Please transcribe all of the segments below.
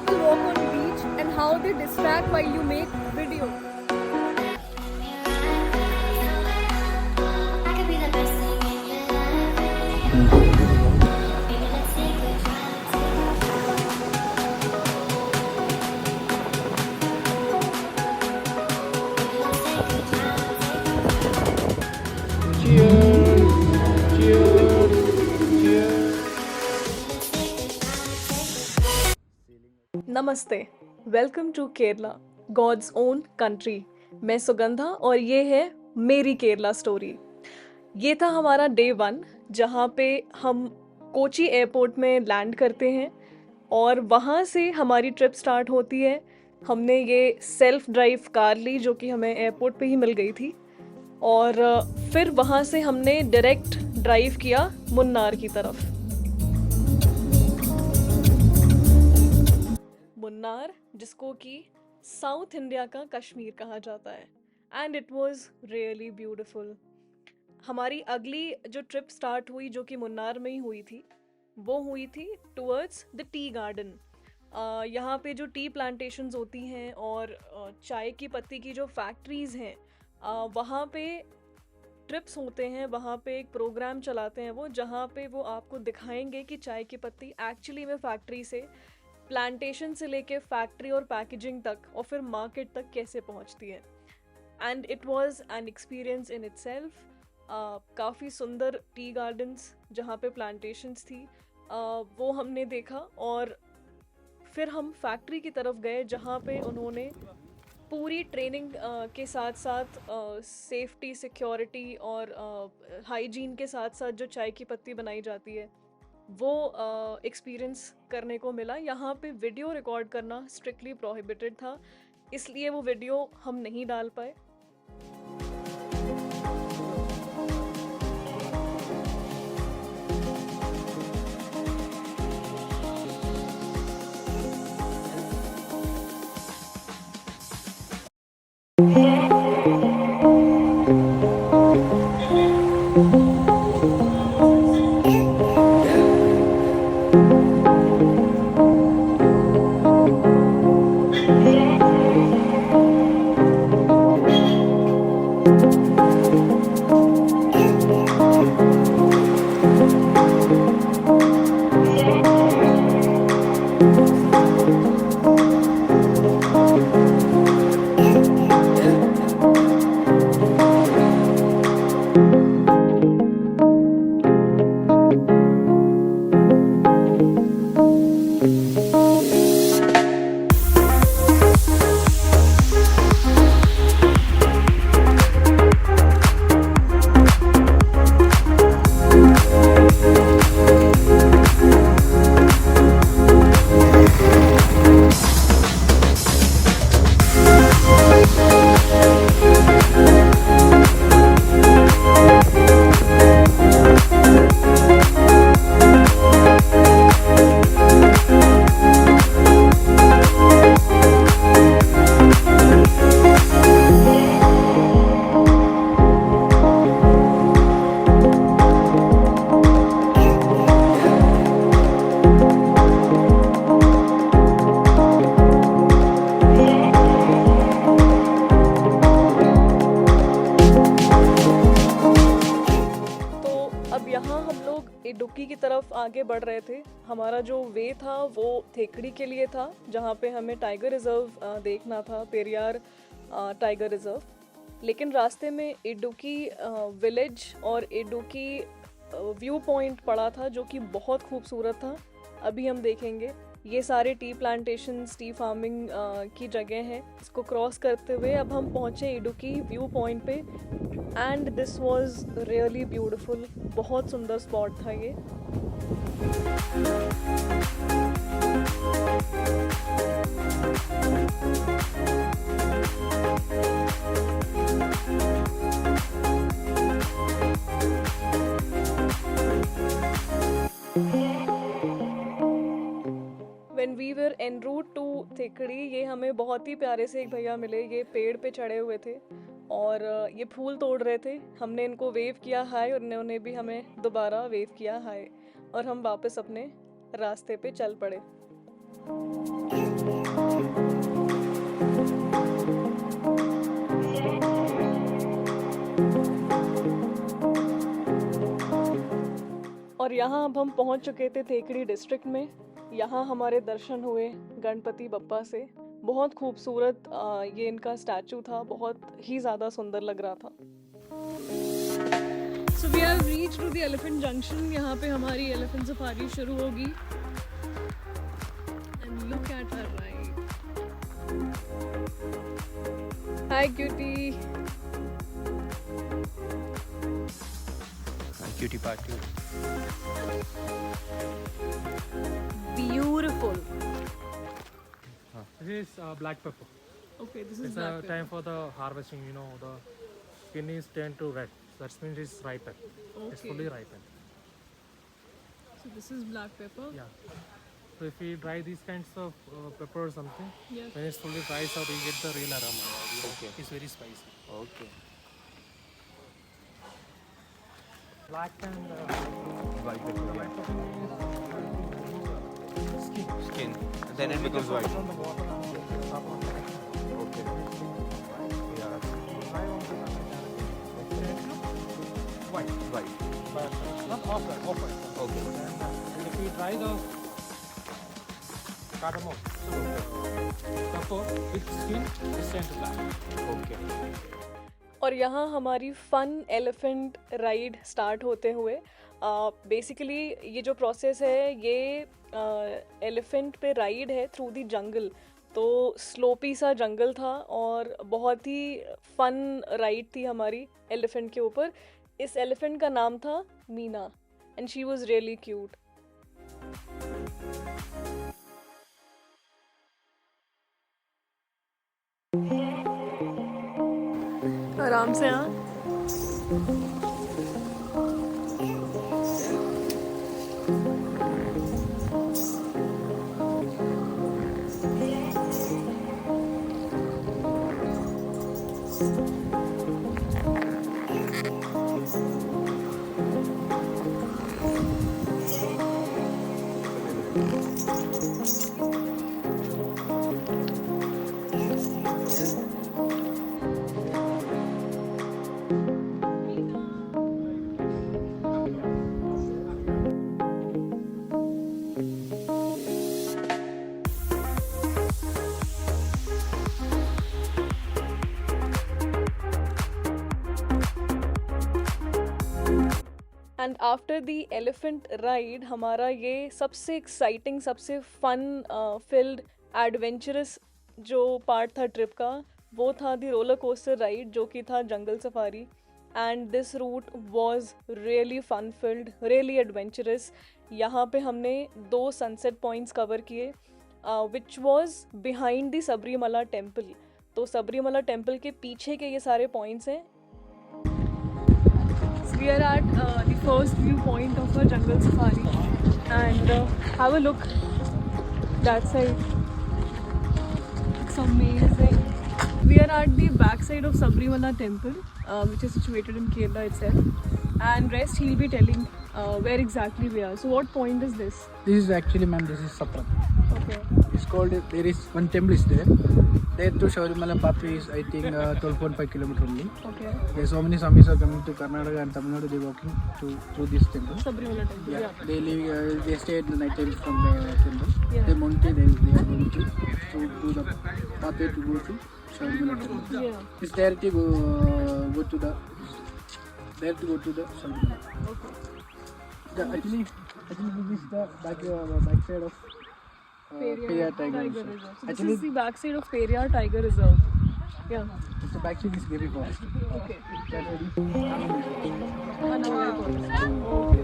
people walk on beach and how they distract while you make video. I could be the best thing in your life. Baby, let's take a drive. Baby, let's take a drive. Cheers! Cheers! Cheers! Let's take a drive. नमस्ते, welcome to Kerala, God's own country. मैं सुगंधा और ये है मेरी Kerala story. ये था हमारा day 1 जहाँ पे हम कोची एयरपोर्ट में लैंड करते हैं और वहाँ से हमारी ट्रिप स्टार्ट होती है। हमने ये सेल्फ ड्राइव कार ली जो कि हमें एयरपोर्ट पे ही मिल गई थी और फिर वहाँ से हमने डायरेक्ट ड्राइव किया मुन्नार की तरफ। मुन्नार जिसको कि साउथ इंडिया का कश्मीर कहा जाता है and it was really beautiful. हमारी अगली जो ट्रिप स्टार्ट हुई जो कि मुन्नार में ही हुई थी वो हुई थी टुवर्ड्स द टी गार्डन। यहाँ पे जो टी प्लांटेशंस होती हैं और चाय की पत्ती की जो फैक्ट्रीज़ हैं वहाँ पे ट्रिप्स होते हैं, वहाँ पे एक प्रोग्राम चलाते हैं वो जहाँ पे वो आपको दिखाएंगे कि चाय की पत्ती एक्चुअली में फैक्ट्री से प्लांटेशन से लेके फैक्ट्री और पैकेजिंग तक और फिर मार्केट तक कैसे पहुंचती है। And it was an experience in itself. काफ़ी सुंदर टी गार्डन्स जहाँ पे प्लांटेशंस थी वो हमने देखा और फिर हम फैक्ट्री की तरफ गए जहाँ पे उन्होंने पूरी ट्रेनिंग के साथ साथ सेफ्टी, सिक्योरिटी और हाइजीन के साथ साथ जो चाय की पत्ती बनाई जाती है वो एक्सपीरियंस करने को मिला। यहाँ पे वीडियो रिकॉर्ड करना स्ट्रिक्टली प्रोहिबिटेड था, इसलिए वो वीडियो हम नहीं डाल पाए। इडुक्की की तरफ आगे बढ़ रहे थे। हमारा जो वे था वो थेकड़ी के लिए था जहाँ पे हमें टाइगर रिजर्व देखना था, पेरियार टाइगर रिजर्व। लेकिन रास्ते में इडुक्की विलेज और इडुक्की व्यू पॉइंट पड़ा था जो कि बहुत खूबसूरत था। अभी हम देखेंगे ये सारे टी प्लांटेशंस, टी फार्मिंग की जगह हैं। इसको क्रॉस करते हुए अब हम पहुँचे इडुक्की व्यू पॉइंट पे and this was really beautiful. बहुत सुंदर स्पॉट था ये। When we were en route to थेकड़ी, ये हमें बहुत ही प्यारे से एक भैया मिले। ये पेड़ पे चढ़े हुए थे और ये फूल तोड़ रहे थे। हमने इनको वेव किया हाय और उन्होंने भी हमें दोबारा वेव किया हाय और हम वापस अपने रास्ते पे चल पड़े। और यहाँ अब हम पहुँच चुके थे थेकड़ी डिस्ट्रिक्ट में। यहाँ हमारे दर्शन हुए गणपति बप्पा से। बहुत खूबसूरत ये इनका स्टैचू था, बहुत ही ज़्यादा सुंदर लग रहा था। So we have reached to the elephant junction. यहाँ पे हमारी elephant safari शुरू होगी। And look at her ride. Hi cutie. Cutie party. Beautiful. This is black pepper. Okay, this is It's black a pepper. time for the harvesting. You know, the skin is turned to red. That means it's ripened. It's Okay. fully ripened. So this is black pepper. Yeah. So if we dry these kinds of pepper or something, Yes. when it's fully dries out, you get the real aroma. Okay. It's very spicy. Okay. Black and White pepper. Yeah. skin. Skin. And then it becomes white. On the water and top on the Okay. Yeah. dry on the white. White. But not off white. Okay. And if we dry the cardamom, so pepper with skin is turned to black. Okay. और यहाँ हमारी फ़न elephant ride start होते हुए basically ये जो process है ये elephant पे राइड है थ्रू द जंगल। तो स्लोपी सा जंगल था और बहुत ही फ़न राइड थी हमारी एलिफेंट के ऊपर। इस एलिफेंट का नाम था Meena and she was really cute. आराम से हाँ। And after the elephant ride हमारा ये सबसे एक्साइटिंग, सबसे फन फिल्ड एडवेंचरस जो पार्ट था ट्रिप का, वो था दी रोलर कोस्टर राइड जो कि था जंगल safari. And this route was really fun filled, really adventurous. यहाँ पे हमने 2 सनसेट पॉइंट्स कवर किए which was behind the Sabarimala temple. तो सबरीमला टेम्पल के पीछे के ये सारे पॉइंट्स हैं। We are at the first viewpoint of a jungle safari and have a look that side. It's amazing. We are at the back side of Sabrimala temple which is situated in Kerala itself, and rest he'll be telling where exactly we are. So what point is this? This is actually, ma'am, this is Sapram. Okay. It's called, there is one temple is there. There to Shabarimala Papi is, I think, 12.5 kilometers only. Okay. There so many Samis are coming to Karnataka and Tamil Nadu, they walking through this temple. Sabrimala temple. Yeah, Yeah. they live, they stay at the night time from the temple. Yeah. They Monte, they are going to do the pathway to go to Shabarimala temple. Yeah. It's directly go to the Shabarimala. Okay. Actually, this is the back side of Periyar Tiger Reserve. Reserve. So this Actually, is the back side of Periyar Tiger Reserve. Yeah. it's the back side is Baby Forest. Okay. That is Another forest. Okay.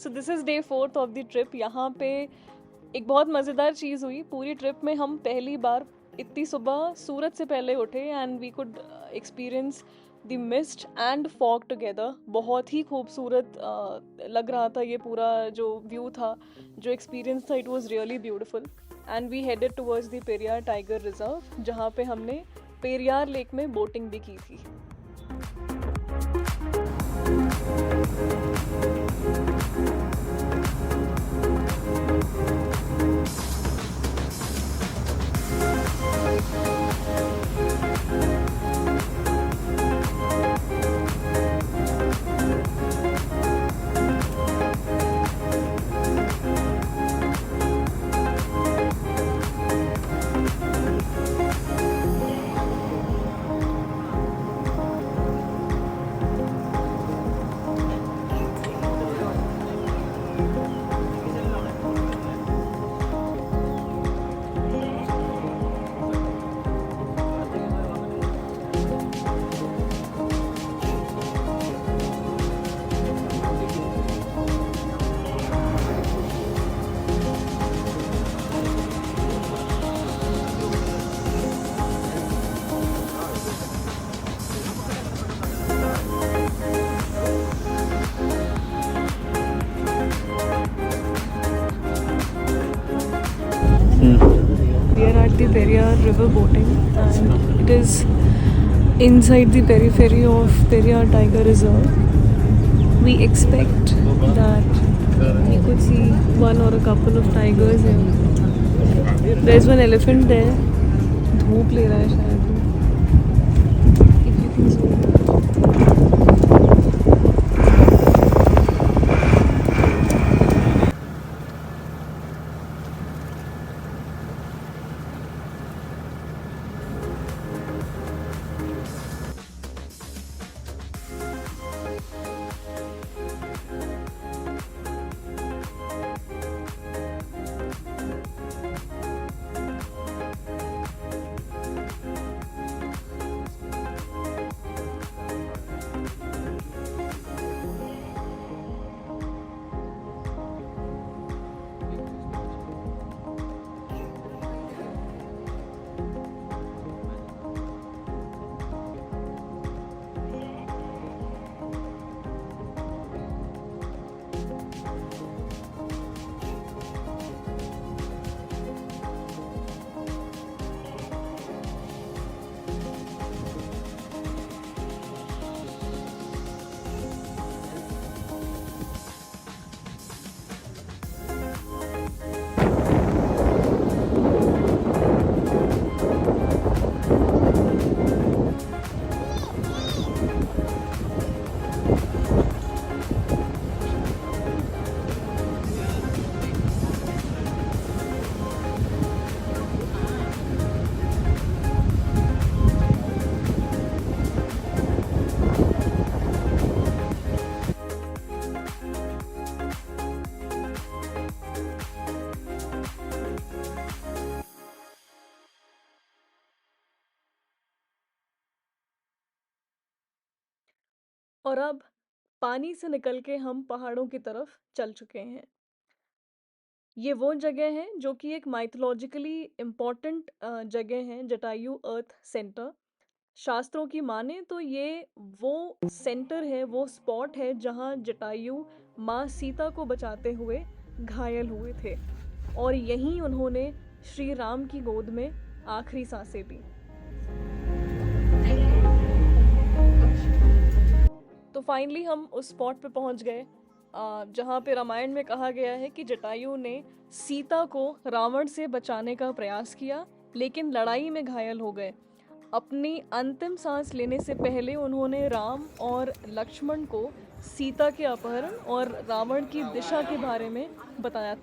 So this is day 4 of the trip. यहाँ पे एक बहुत मज़ेदार चीज़ हुई पूरी trip में। हम पहली बार इतनी सुबह सूरज से पहले उठे and we could experience the mist and fog together. बहुत ही खूबसूरत लग रहा था ये पूरा जो व्यू था, जो एक्सपीरियंस था, it was really beautiful. And we headed towards the Periyar tiger reserve जहाँ पे हमने पेरियार लेक में बोटिंग भी की थी। the Periyar river boating, and it is inside the periphery of Periyar Tiger Reserve. We expect that we could see one or a couple of tigers here. There's one elephant there. धूप ले रहा है शायद वो. If you can zoom. और अब पानी से निकल के हम पहाड़ों की तरफ चल चुके हैं. ये वो जगह है जो कि एक माइथोलॉजिकली इम्पॉर्टेंट जगह है, जटायु अर्थ सेंटर. शास्त्रों की माने तो ये वो सेंटर है, वो स्पॉट है जहाँ जटायु माँ सीता को बचाते हुए घायल हुए थे, और यहीं उन्होंने श्री राम की गोद में आखिरी सांसें ली. तो फाइनली हम उस स्पॉट पे पहुंच गए जहाँ पे रामायण में कहा गया है कि जटायु ने सीता को रावण से बचाने का प्रयास किया, लेकिन लड़ाई में घायल हो गए. अपनी अंतिम सांस लेने से पहले उन्होंने राम और लक्ष्मण को सीता के अपहरण और रावण की दिशा के बारे में बताया.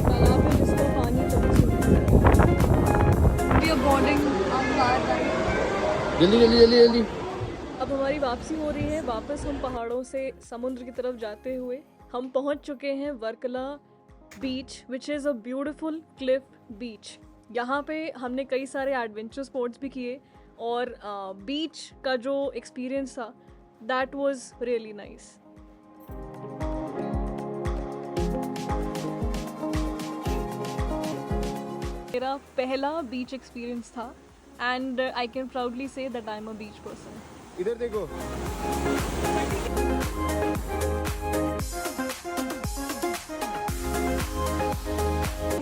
तालाब है जिसका पानी कभी सूखता नहीं. We are boarding our car right now. जल्दी जल्दी जल्दी जल्दी. अब हमारी वापसी हो रही है. वापस हम पहाड़ों से समुद्र की तरफ जाते हुए हम पहुंच चुके हैं Varkala beach, which is a beautiful cliff beach. यहाँ पे हमने कई सारे एडवेंचर स्पोर्ट्स भी किए, और बीच का जो एक्सपीरियंस था दैट वाज रियली नाइस. मेरा पहला बीच एक्सपीरियंस था, and I can proudly say that I am a beach person. इधर देखो.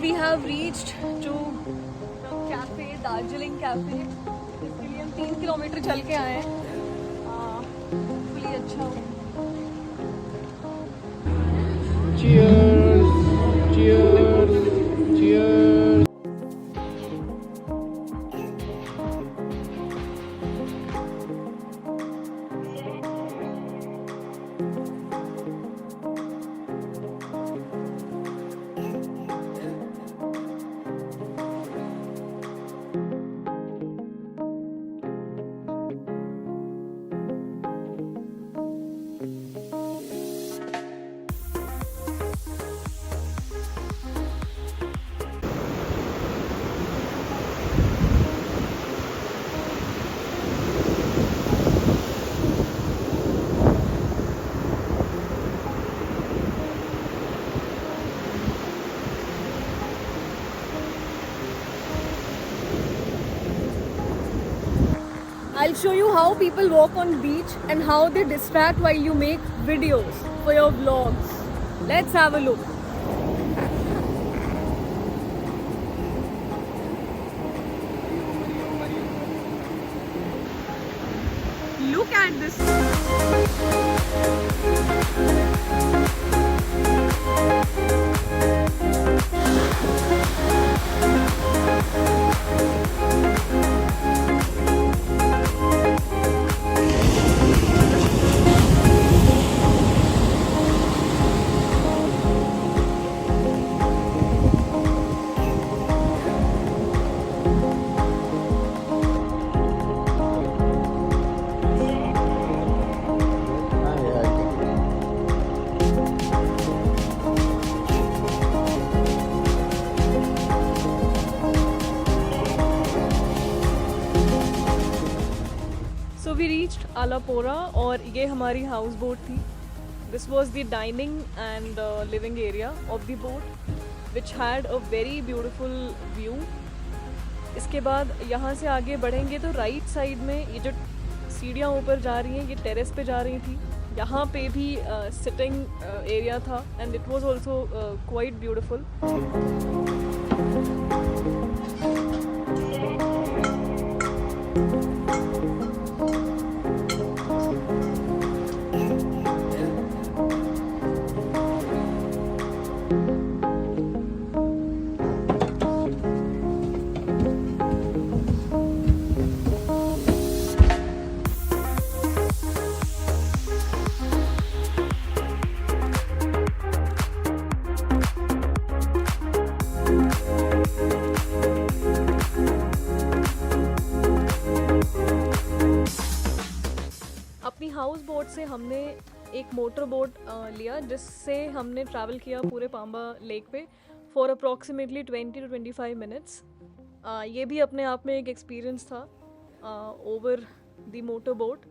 We have reached to the cafe, Darjeeling cafe. इसके लिए हम 3 किलोमीटर चल के आए हैं. Hopefully अच्छा हो. Cheers. Cheers. Cheers. I'll show you how people walk on beach and how they distract while you make videos for your vlogs. Let's have a look. Look at this. So we reached Alapora और ये हमारी house boat थी. This was the dining and living area of the boat, which had a very beautiful view. इसके बाद यहाँ से आगे बढ़ेंगे तो राइट साइड में ये जो सीढ़ियाँ ऊपर जा रही हैं ये टेरेस पे जा रही थी. यहाँ पे भी सिटिंग एरिया था and it was also quite beautiful. अपनी हाउस बोट से हमने एक मोटर बोट लिया जिससे हमने ट्रैवल किया पूरे पांबा लेक पे फॉर अप्रॉक्सीमेटली 20 to 25 मिनट्स. ये भी अपने आप में एक एक्सपीरियंस था ओवर द मोटर बोट.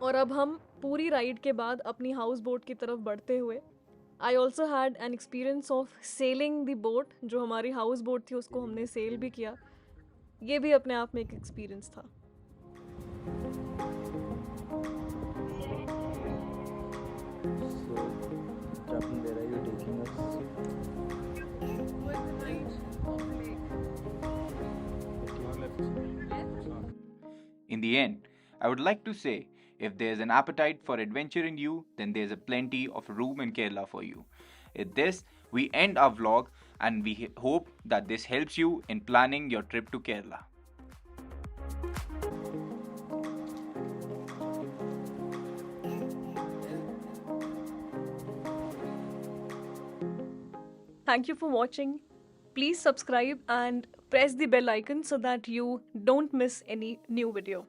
और अब हम पूरी राइड के बाद अपनी हाउस बोट की तरफ बढ़ते हुए I also had an experience of selling the boat. जो हमारी हाउस बोट थी उसको हमने सेल भी किया. ये भी अपने आप में एक एक्सपीरियंस था. In the end, I would like to say, if there's an appetite for adventure in you, then there's a plenty of room in Kerala for you. With this, we end our vlog and we hope that this helps you in planning your trip to Kerala. Thank you for watching. Please subscribe and press the bell icon so that you don't miss any new video.